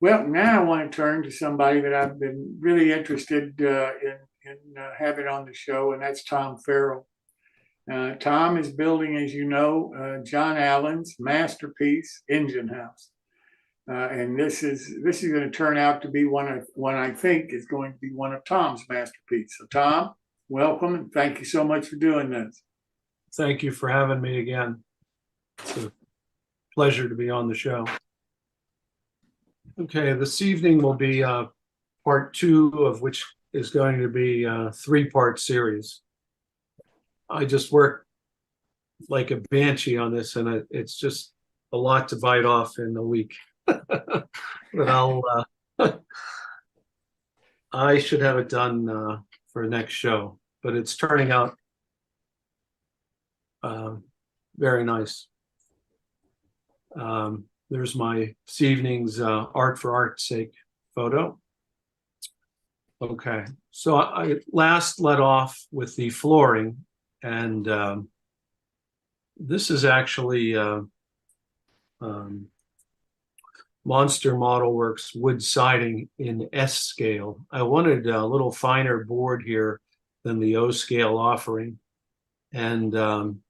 Well, now I want to turn to somebody that I've been really interested in having on the show, and that's Tom Farrell. Tom is building, as you know, John Allen's masterpiece engine house, and this is going to turn out to be one I think is going to be one of Tom's masterpieces. So, Tom, welcome, and thank you so much for doing this. Thank you for having me again. It's a pleasure to be on the show. Okay, this evening will be part two of which is going to be a three-part series. I just worked like a banshee on this, and it's just a lot to bite off in a week. But I should have it done for next show, but it's turning out very nice. There's my this evening's art for art's sake photo. Okay, so I last let off with the flooring, and this is actually Monster Model Works wood siding in S scale. I wanted a little finer board here than the O scale offering, and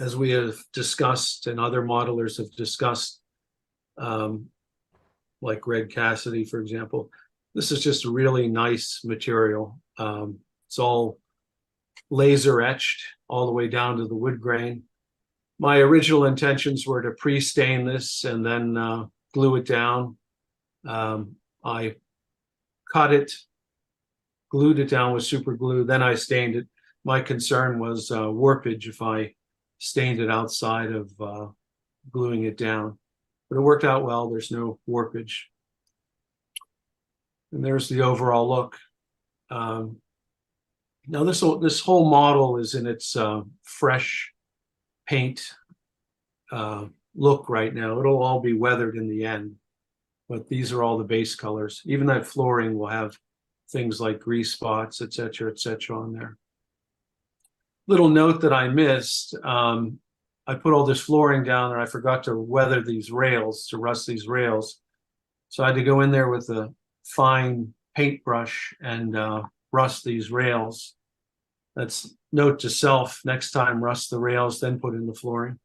as we have discussed and other modelers have discussed, like Greg Cassidy, for example, this is just a really nice material. It's all laser etched all the way down to the wood grain. My original intentions were to pre-stain this and then glue it down. I cut it, glued it down with super glue, then I stained it. My concern was warpage if I stained it outside of gluing it down, but it worked out well. There's no warpage, and there's the overall look. Now this whole model is in its fresh paint look right now. It'll all be weathered in the end, but these are all the base colors. Even that flooring will have things like grease spots, etc., on there. Little note that I missed, I put all this flooring down there. I forgot to weather these rails, to rust these rails. So I had to go in there with a fine paintbrush and rust these rails. That's note to self, next time rust the rails, then put in the flooring.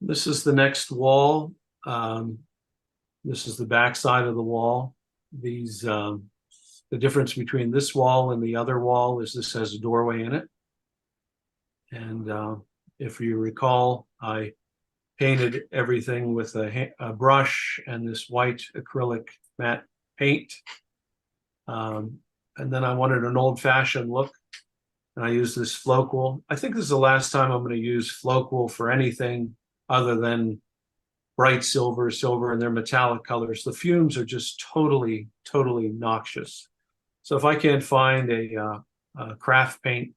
This is the next wall. This is the back side of the wall. These the difference between this wall and the other wall is this has a doorway in it. And if you recall, I painted everything with a brush and this white acrylic matte paint. And then I wanted an old-fashioned look, and I used this Floqual. I think this is the last time I'm going to use Floqual for anything other than bright silver, and their metallic colors. The fumes are just totally noxious. So if I can't find a craft paint,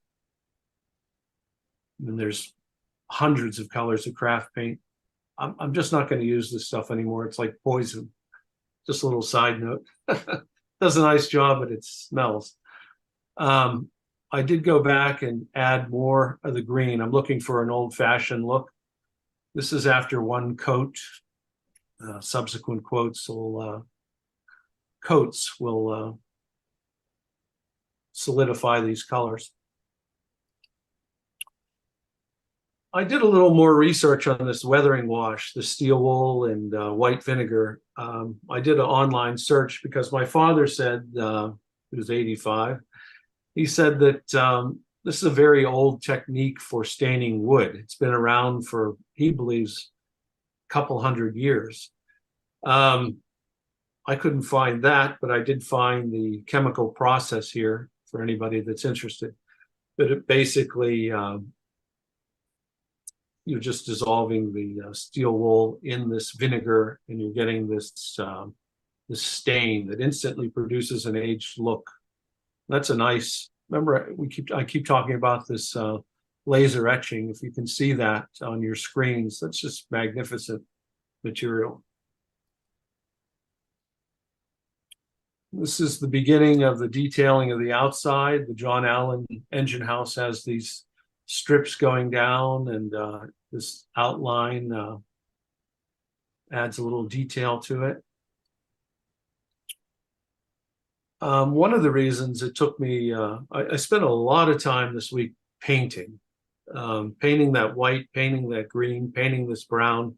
and there's hundreds of colors of craft paint, I'm just not going to use this stuff anymore. It's like poison. Just a little side note. Does a nice job, but it smells. I did go back and add more of the green. I'm looking for an old-fashioned look. This is after one coat. Subsequent coats will solidify these colors. I did a little more research on this weathering wash, the steel wool and white vinegar. I did an online search because my father said, he was 85, he said that this is a very old technique for staining wood. It's been around for, he believes, a couple hundred years. I couldn't find that, but I did find the chemical process here for anybody that's interested. But it basically, you're just dissolving the steel wool in this vinegar, and you're getting this this stain that instantly produces an aged look. That's a nice. Remember, I keep talking about this laser etching. If you can see that on your screens, that's just magnificent material. This is the beginning of the detailing of the outside. The John Allen engine house has these strips going down, and this outline adds a little detail to it. One of the reasons it took me, I spent a lot of time this week painting, painting that white, painting that green, painting this brown,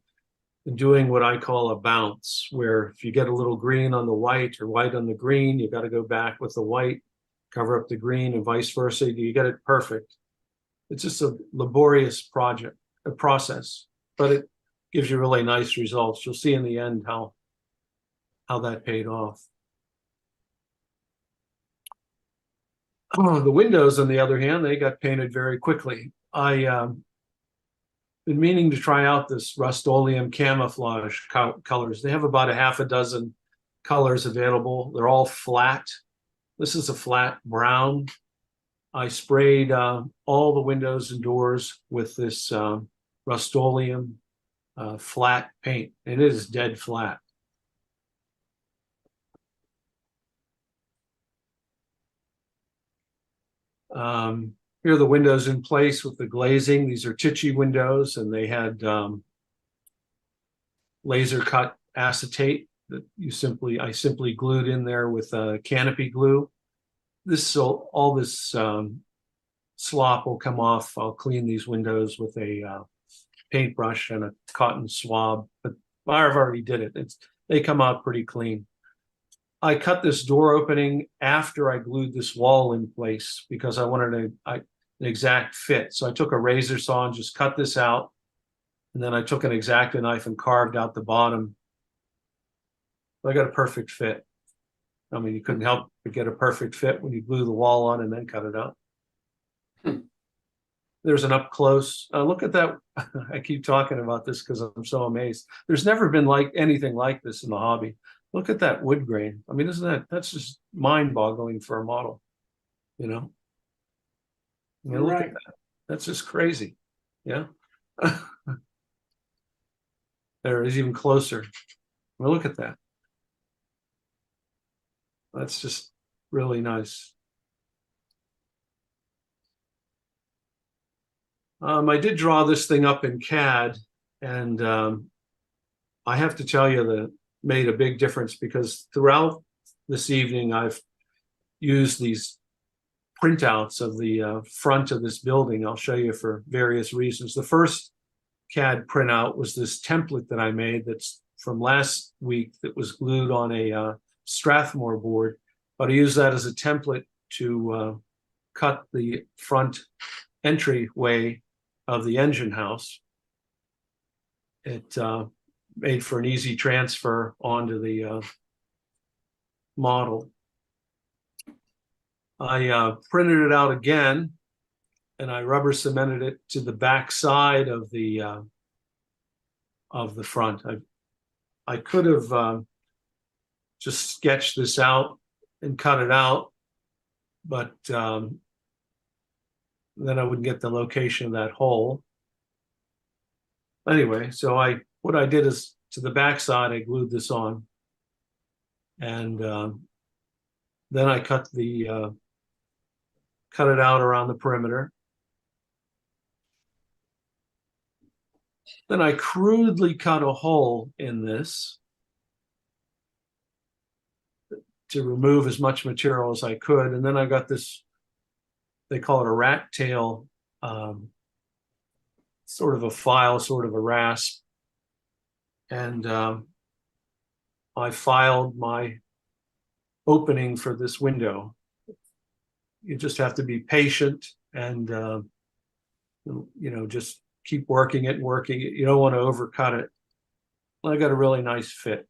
and doing what I call a bounce, where if you get a little green on the white or white on the green, you got to go back with the white, cover up the green, and vice versa. You get it perfect. It's just a laborious process, but it gives you really nice results. You'll see in the end how that paid off. The windows, on the other hand, they got painted very quickly. I been meaning to try out this Rust-Oleum camouflage colors. They have about a half a dozen colors available. They're all flat. This is a flat brown. I sprayed all the windows and doors with this Rust-Oleum flat paint. It is dead flat. Here are the windows in place with the glazing. These are Tichy windows, and they had laser cut acetate that I simply glued in there with canopy glue. All this slop will come off. I'll clean these windows with a paintbrush and a cotton swab, but I've already did it. They come out pretty clean. I cut this door opening after I glued this wall in place because I wanted an exact fit. So I took a razor saw and just cut this out. And then I took an X-Acto knife and carved out the bottom. I got a perfect fit. I mean, you couldn't help but get a perfect fit when you glue the wall on and then cut it out. There's an up close. Look at that. I keep talking about this because I'm so amazed. There's never been anything like this in the hobby. Look at that wood grain. I mean, that's just mind-boggling for a model, you know? I mean, look at that. That's just crazy. Yeah. There it is, even closer. I mean, look at that. That's just really nice. I did draw this thing up in CAD, and I have to tell you that made a big difference because throughout this evening, I've used these printouts of the front of this building. I'll show you for various reasons. The first CAD printout was this template that I made that's from last week that was glued on a Strathmore board, but I used that as a template to cut the front entryway of the engine house. It made for an easy transfer onto the model. I printed it out again, and I rubber cemented it to the back side of the front. I could have just sketched this out and cut it out, but then I wouldn't get the location of that hole. Anyway, so what I did is to the back side, I glued this on, and then I cut it out around the perimeter. Then I crudely cut a hole in this to remove as much material as I could. And then I got this, they call it a rat tail, sort of a file, sort of a rasp. And I filed my opening for this window. You just have to be patient and, just keep working it and working it. You don't want to overcut it. I got a really nice fit.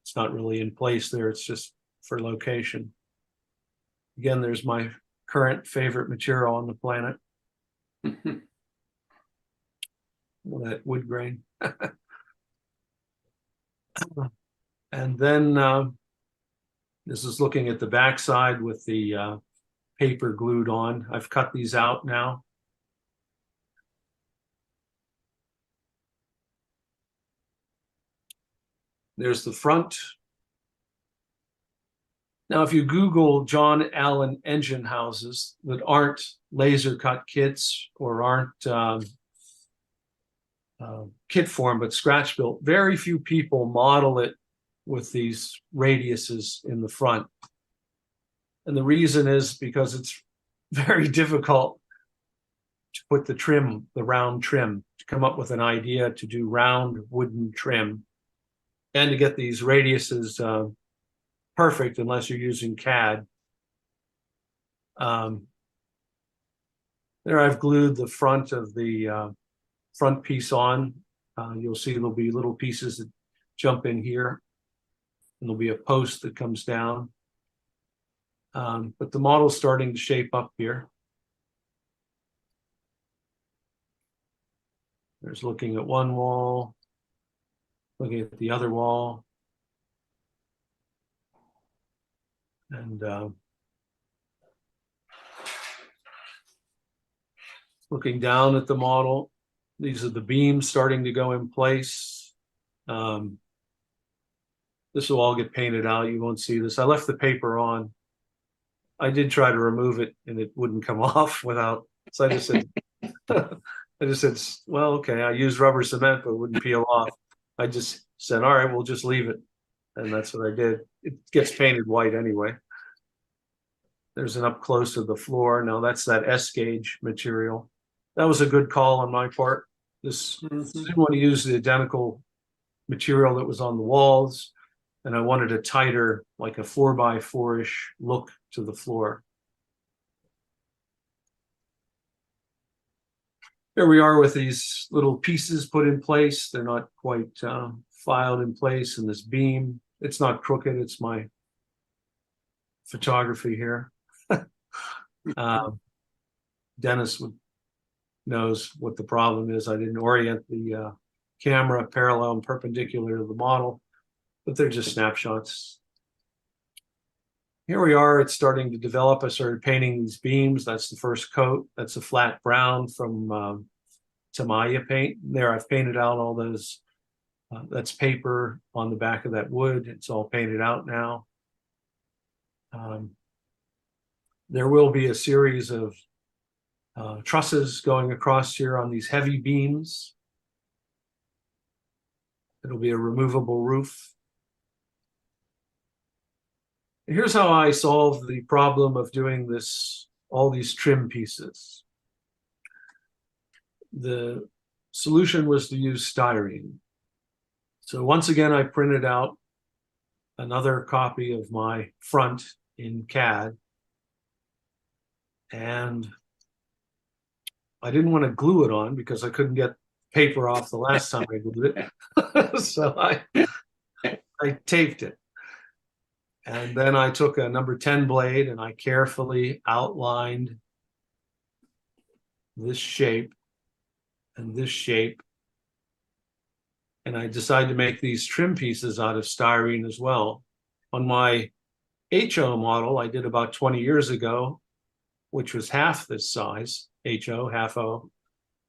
It's not really in place there. It's just for location. Again, there's my current favorite material on the planet. That wood grain. And then this is looking at the backside with the paper glued on. I've cut these out now. There's the front. Now, if you Google John Allen engine houses that aren't laser cut kits or aren't kit form, but scratch built. Very few people model it with these radiuses in the front. And the reason is because it's very difficult to put the trim, the round trim, to come up with an idea to do round wooden trim and to get these radiuses perfect unless you're using CAD. There I've glued the front of the front piece on. You'll see there'll be little pieces that jump in here, and there'll be a post that comes down. But the model's starting to shape up here. There's looking at one wall, looking at the other wall, and looking down at the model. These are the beams starting to go in place. This will all get painted out. You won't see this. I left the paper on. I did try to remove it and it wouldn't come off without, so I just said, well, okay, I used rubber cement, but it wouldn't peel off. I just said, all right, we'll just leave it. And that's what I did. It gets painted white anyway. There's an up close of the floor. Now that's that S gauge material. That was a good call on my part. This I didn't want to use the identical material that was on the walls, and I wanted a tighter, like a 4x4-ish look to the floor. Here we are with these little pieces put in place. They're not quite filed in place, and this beam, it's not crooked. It's my photography here. Dennis knows what the problem is. I didn't orient the camera parallel and perpendicular to the model, but they're just snapshots. Here we are, it's starting to develop. I started painting these beams. That's the first coat. That's a flat brown from Tamaya paint. There I've painted out all those, that's paper on the back of that wood. It's all painted out now. There will be a series of trusses going across here on these heavy beams. It'll be a removable roof. Here's how I solved the problem of doing this, all these trim pieces. The solution was to use styrene. So once again, I printed out another copy of my front in CAD. And I didn't want to glue it on because I couldn't get paper off the last time I glued it. So I taped it. And then I took a number 10 blade and I carefully outlined this shape and this shape. And I decided to make these trim pieces out of styrene as well. On my HO model I did about 20 years ago, which was half this size, HO, half O,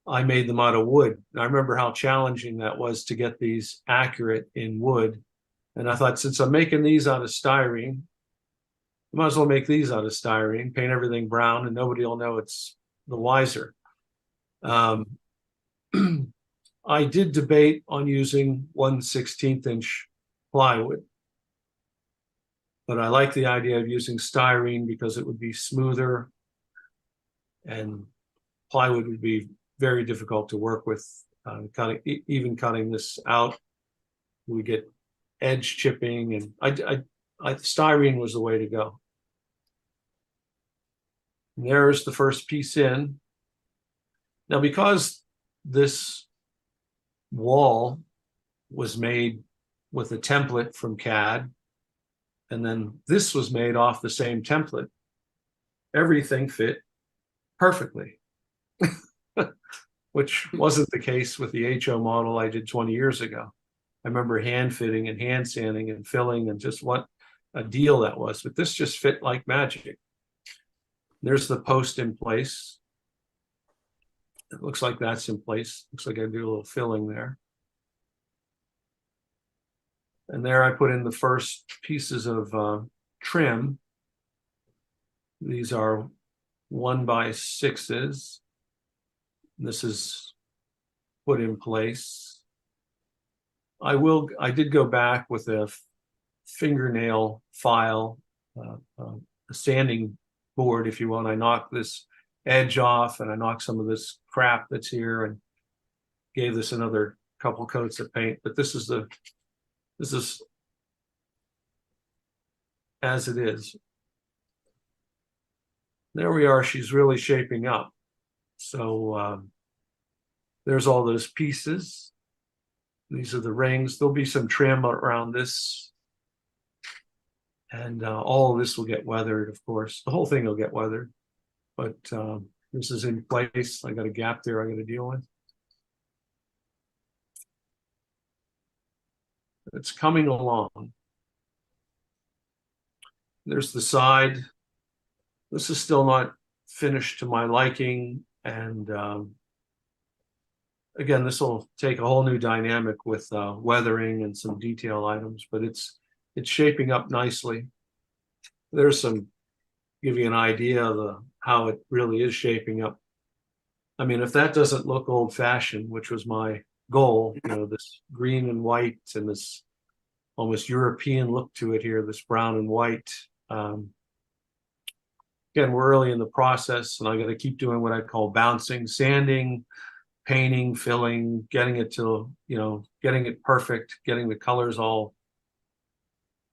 I made them out of wood. And I remember how challenging that was to get these accurate in wood. And I thought, since I'm making these out of styrene, I might as well make these out of styrene, paint everything brown, and nobody will know it's the wiser. I did debate on using 1/16 inch plywood, but I like the idea of using styrene because it would be smoother, and plywood would be very difficult to work with. Even cutting this out, we get edge chipping, and styrene was the way to go. And there's the first piece in. Now, because this wall was made with a template from CAD, and then this was made off the same template, everything fit perfectly, which wasn't the case with the HO model I did 20 years ago. I remember hand fitting and hand sanding and filling, and just what a deal that was. But this just fit like magic. There's the post in place. It looks like that's in place. Looks like I do a little filling there. And there I put in the first pieces of trim. These are 1x6s. This is put in place. I did go back with a fingernail file, a sanding board, if you want. I knocked this edge off and I knocked some of this crap that's here and gave this another couple coats of paint. But this is as it is. There we are. She's really shaping up. So there's all those pieces. These are the rings. There'll be some trim around this. And all of this will get weathered, of course. The whole thing will get weathered. But this is in place. I got a gap there I got to deal with. It's coming along. There's the side. This is still not finished to my liking. And again, this will take a whole new dynamic with weathering and some detail items, but it's shaping up nicely. There's some, give you an idea of how it really is shaping up. I mean, if that doesn't look old-fashioned, which was my goal, you know, this green and white and this almost European look to it here, this brown and white. Again, we're early in the process, and I got to keep doing what I call bouncing, sanding, painting, filling, getting it to, you know, getting it perfect, getting the colors all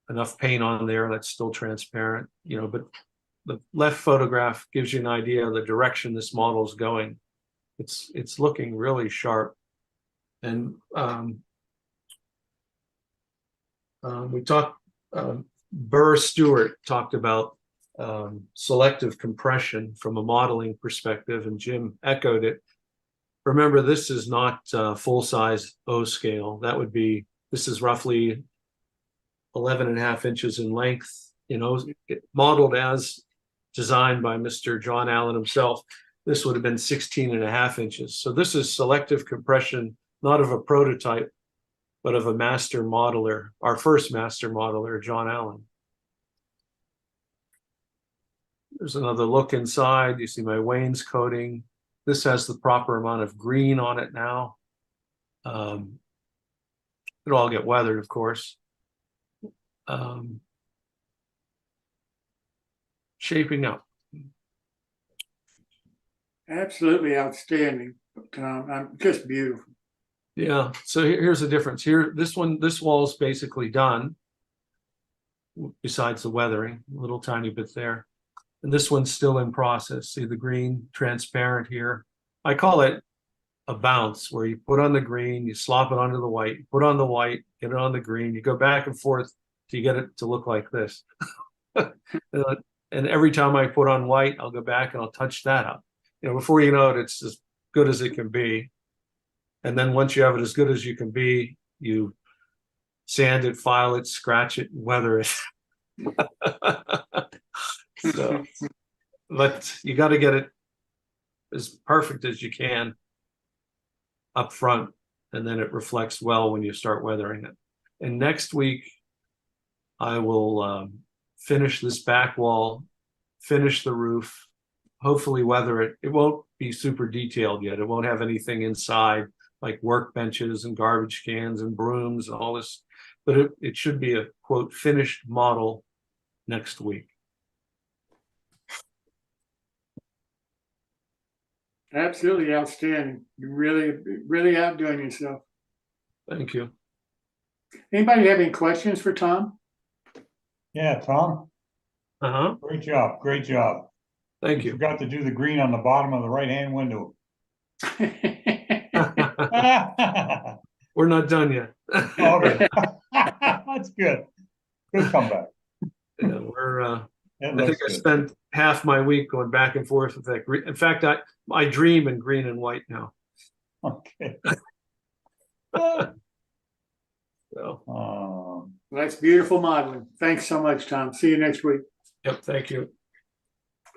enough paint on there that's still transparent, you know. But the left photograph gives you an idea of the direction this model is going. It's looking really sharp. And we talked, Burr Stewart talked about selective compression from a modeling perspective, and Jim echoed it. Remember, this is not full-size O scale. That would be, this is roughly 11.5 inches in length, you know, modeled as designed by Mr. John Allen himself. This would have been 16.5 inches. So this is selective compression, not of a prototype, but of a master modeler, our first master modeler, John Allen. There's another look inside. You see my wainscoting. This has the proper amount of green on it now. It'll all get weathered, of course. Shaping up. Absolutely outstanding, Tom. Just beautiful. Yeah. So here's the difference. Here, this wall is basically done. Besides the weathering, a little tiny bit there. And this one's still in process. See the green transparent here. I call it a bounce, where you put on the green, you slop it onto the white, you put on the white, get it on the green, you go back and forth till you get it to look like this. And every time I put on white, I'll go back and I'll touch that up. You know, before you know it, it's as good as it can be. And then once you have it as good as you can be, you sand it, file it, scratch it, and weather it. So, but you got to get it as perfect as you can up front, and then it reflects well when you start weathering it. And next week, I will finish this back wall, finish the roof, hopefully weather it. It won't be super detailed yet. It won't have anything inside like workbenches and garbage cans and brooms and all this, but it should be a, quote, finished model next week. Absolutely outstanding. You're really outdoing yourself. Thank you. Anybody have any questions for Tom? Yeah, Tom, Uh-huh. great job, great job. Thank You you. forgot to do the green on the bottom of the right-hand window. We're not done yet. Okay. That's good. Good comeback. Yeah, we're It I think looks I good. spent half my week going back and forth with that green. In fact, I dream in green and white now. Okay. So, That's beautiful modeling. Thanks so much, Tom. See you next week. yep, thank you.